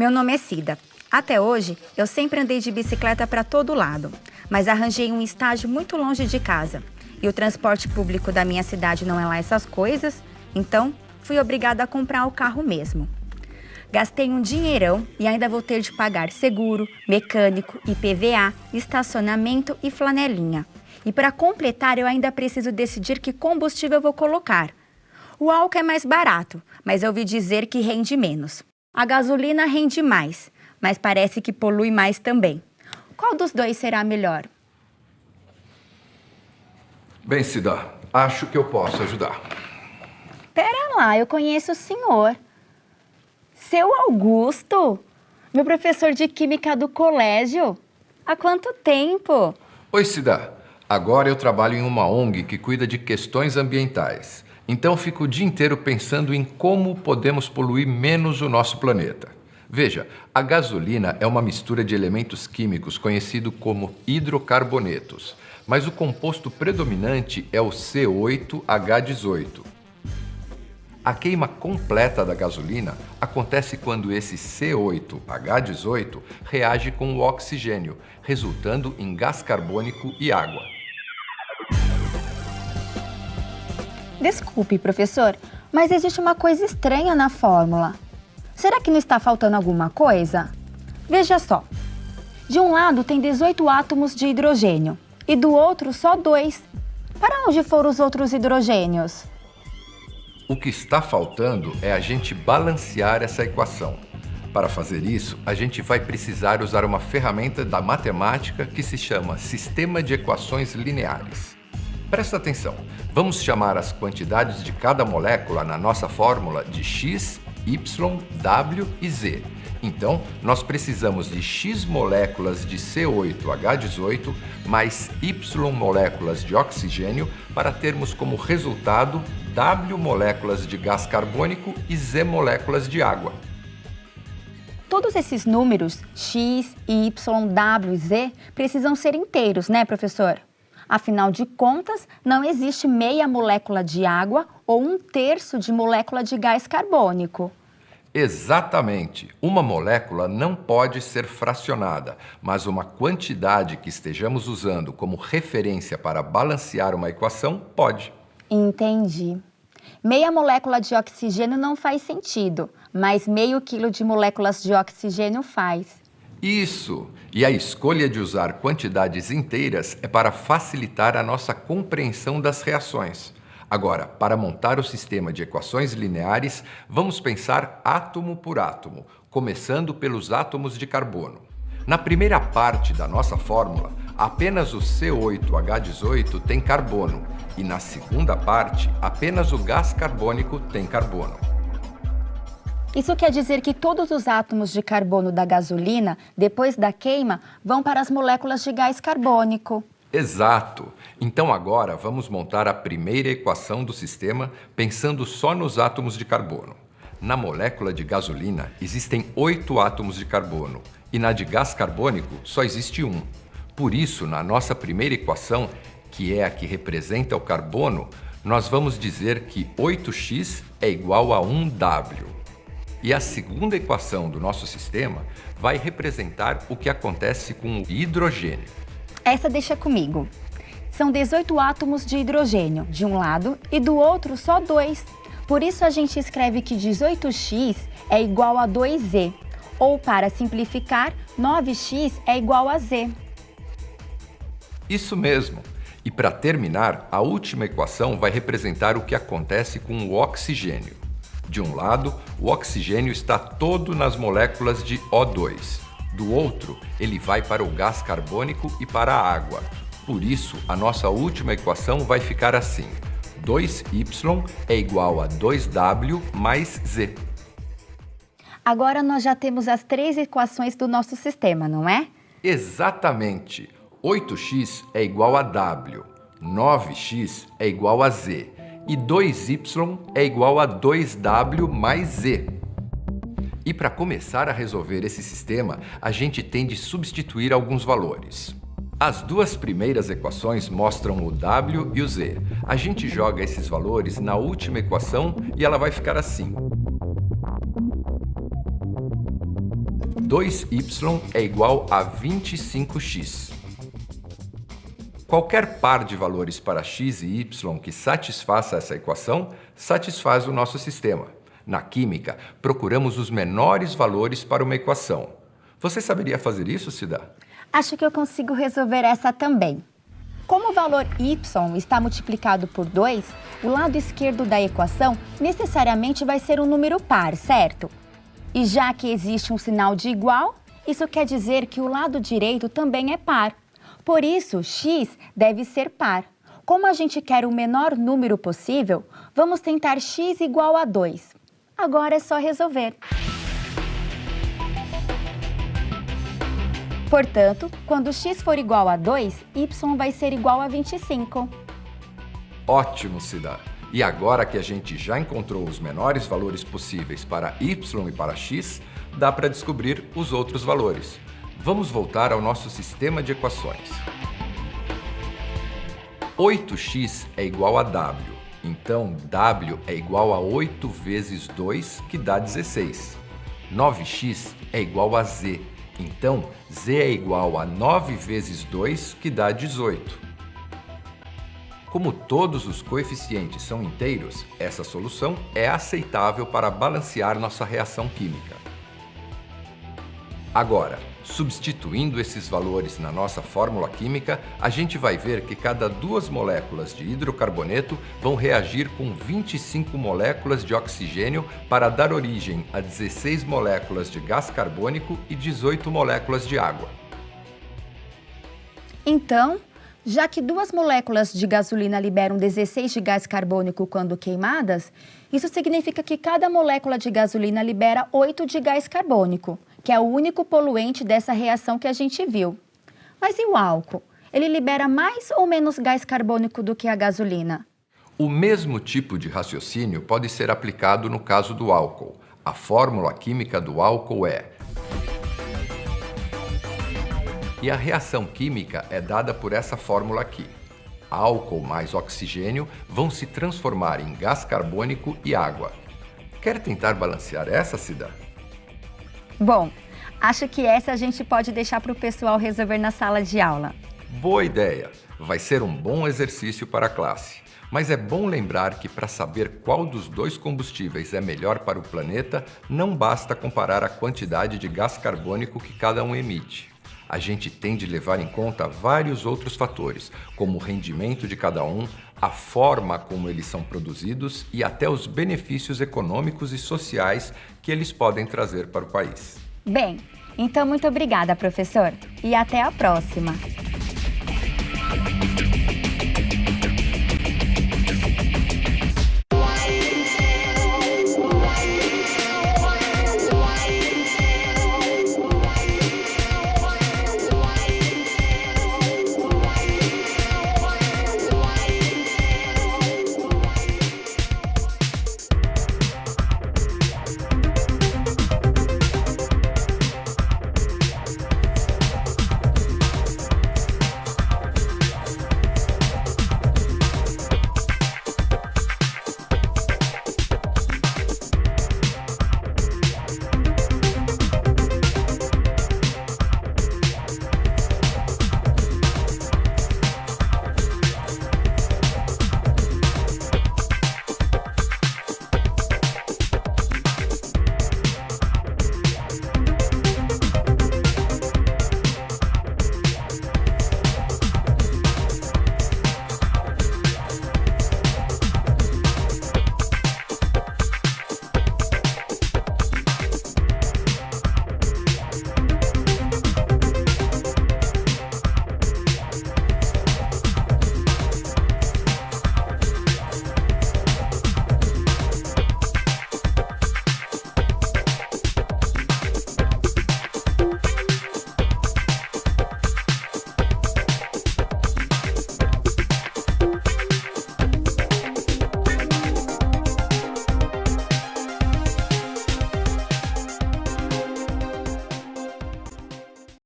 Meu nome é Cida. Até hoje, eu sempre andei de bicicleta para todo lado, mas arranjei um estágio muito longe de casa. E o transporte público da minha cidade não é lá essas coisas, então fui obrigada a comprar o carro mesmo. Gastei um dinheirão e ainda vou ter de pagar seguro, mecânico, IPVA, estacionamento e flanelinha. E para completar, eu ainda preciso decidir que combustível eu vou colocar. O álcool é mais barato, mas eu ouvi dizer que rende menos. A gasolina rende mais, mas parece que polui mais também. Qual dos dois será melhor? Bem, Cida, acho que eu posso ajudar. Pera lá, eu conheço o senhor. Seu Augusto, meu professor de química do colégio. Há quanto tempo? Oi, Cida. Agora eu trabalho em uma ONG que cuida de questões ambientais. Então fico o dia inteiro pensando em como podemos poluir menos o nosso planeta. Veja, a gasolina é uma mistura de elementos químicos conhecido como hidrocarbonetos, mas o composto predominante é o C8H18. A queima completa da gasolina acontece quando esse C8H18 reage com o oxigênio, resultando em gás carbônico e água. Desculpe, professor, mas existe uma coisa estranha na fórmula. Será que não está faltando alguma coisa? Veja só. De um lado tem 18 átomos de hidrogênio e do outro só 2. Para onde foram os outros hidrogênios? O que está faltando é a gente balancear essa equação. Para fazer isso, a gente vai precisar usar uma ferramenta da matemática que se chama Sistema de Equações Lineares. Presta atenção, vamos chamar as quantidades de cada molécula na nossa fórmula de X, Y, W e Z. Então, nós precisamos de X moléculas de C8H18 mais Y moléculas de oxigênio para termos como resultado W moléculas de gás carbônico e Z moléculas de água. Todos esses números, X, Y, W e Z, precisam ser inteiros, né, professor? Afinal de contas, não existe meia molécula de água ou 1/3 de molécula de gás carbônico. Exatamente. Uma molécula não pode ser fracionada, mas uma quantidade que estejamos usando como referência para balancear uma equação pode. Entendi. Meia molécula de oxigênio não faz sentido, mas meio quilo de moléculas de oxigênio faz. Isso! E a escolha de usar quantidades inteiras é para facilitar a nossa compreensão das reações. Agora, para montar o sistema de equações lineares, vamos pensar átomo por átomo, começando pelos átomos de carbono. Na primeira parte da nossa fórmula, apenas o C8H18 tem carbono, e na segunda parte, apenas o gás carbônico tem carbono. Isso quer dizer que todos os átomos de carbono da gasolina, depois da queima, vão para as moléculas de gás carbônico. Exato! Então agora vamos montar a primeira equação do sistema pensando só nos átomos de carbono. Na molécula de gasolina existem 8 átomos de carbono e na de gás carbônico só existe 1. Por isso, na nossa primeira equação, que é a que representa o carbono, nós vamos dizer que 8x é igual a 1W. E a segunda equação do nosso sistema vai representar o que acontece com o hidrogênio. Essa deixa comigo. São 18 átomos de hidrogênio de um lado e do outro só 2. Por isso a gente escreve que 18x é igual a 2z. Ou, para simplificar, 9x é igual a z. Isso mesmo. E para terminar, a última equação vai representar o que acontece com o oxigênio. De um lado, o oxigênio está todo nas moléculas de O2. Do outro, ele vai para o gás carbônico e para a água. Por isso, a nossa última equação vai ficar assim: 2y é igual a 2w mais z. Agora nós já temos as 3 equações do nosso sistema, não é? Exatamente. 8x é igual a w, 9x é igual a z e 2y é igual a 2w mais z. E para começar a resolver esse sistema, a gente tem de substituir alguns valores. As duas primeiras equações mostram o w e o z. A gente joga esses valores na última equação e ela vai ficar assim. 2y é igual a 25x. Qualquer par de valores para x e y que satisfaça essa equação, satisfaz o nosso sistema. Na química, procuramos os menores valores para uma equação. Você saberia fazer isso, Cida? Acho que eu consigo resolver essa também. Como o valor y está multiplicado por 2, o lado esquerdo da equação necessariamente vai ser um número par, certo? E já que existe um sinal de igual, isso quer dizer que o lado direito também é par. Por isso, x deve ser par. Como a gente quer o menor número possível, vamos tentar x igual a 2. Agora é só resolver. Portanto, quando x for igual a 2, y vai ser igual a 25. Ótimo, Cida! E agora que a gente já encontrou os menores valores possíveis para y e para x, dá para descobrir os outros valores. Vamos voltar ao nosso sistema de equações. 8x é igual a w, então w é igual a 8 vezes 2, que dá 16. 9x é igual a z, então z é igual a 9 vezes 2, que dá 18. Como todos os coeficientes são inteiros, essa solução é aceitável para balancear nossa reação química. Agora, substituindo esses valores na nossa fórmula química, a gente vai ver que cada 2 moléculas de hidrocarboneto vão reagir com 25 moléculas de oxigênio para dar origem a 16 moléculas de gás carbônico e 18 moléculas de água. Então, já que 2 moléculas de gasolina liberam 16 de gás carbônico quando queimadas, isso significa que cada molécula de gasolina libera 8 de gás carbônico, que é o único poluente dessa reação que a gente viu. Mas e o álcool? Ele libera mais ou menos gás carbônico do que a gasolina? O mesmo tipo de raciocínio pode ser aplicado no caso do álcool. A fórmula química do álcool é... E a reação química é dada por essa fórmula aqui. Álcool mais oxigênio vão se transformar em gás carbônico e água. Quer tentar balancear essa, Cida? Bom, acho que essa a gente pode deixar para o pessoal resolver na sala de aula. Boa ideia! Vai ser um bom exercício para a classe. Mas é bom lembrar que para saber qual dos 2 combustíveis é melhor para o planeta, não basta comparar a quantidade de gás carbônico que cada um emite. A gente tem de levar em conta vários outros fatores, como o rendimento de cada um, a forma como eles são produzidos e até os benefícios econômicos e sociais que eles podem trazer para o país. Bem, então muito obrigada, professor, e até a próxima!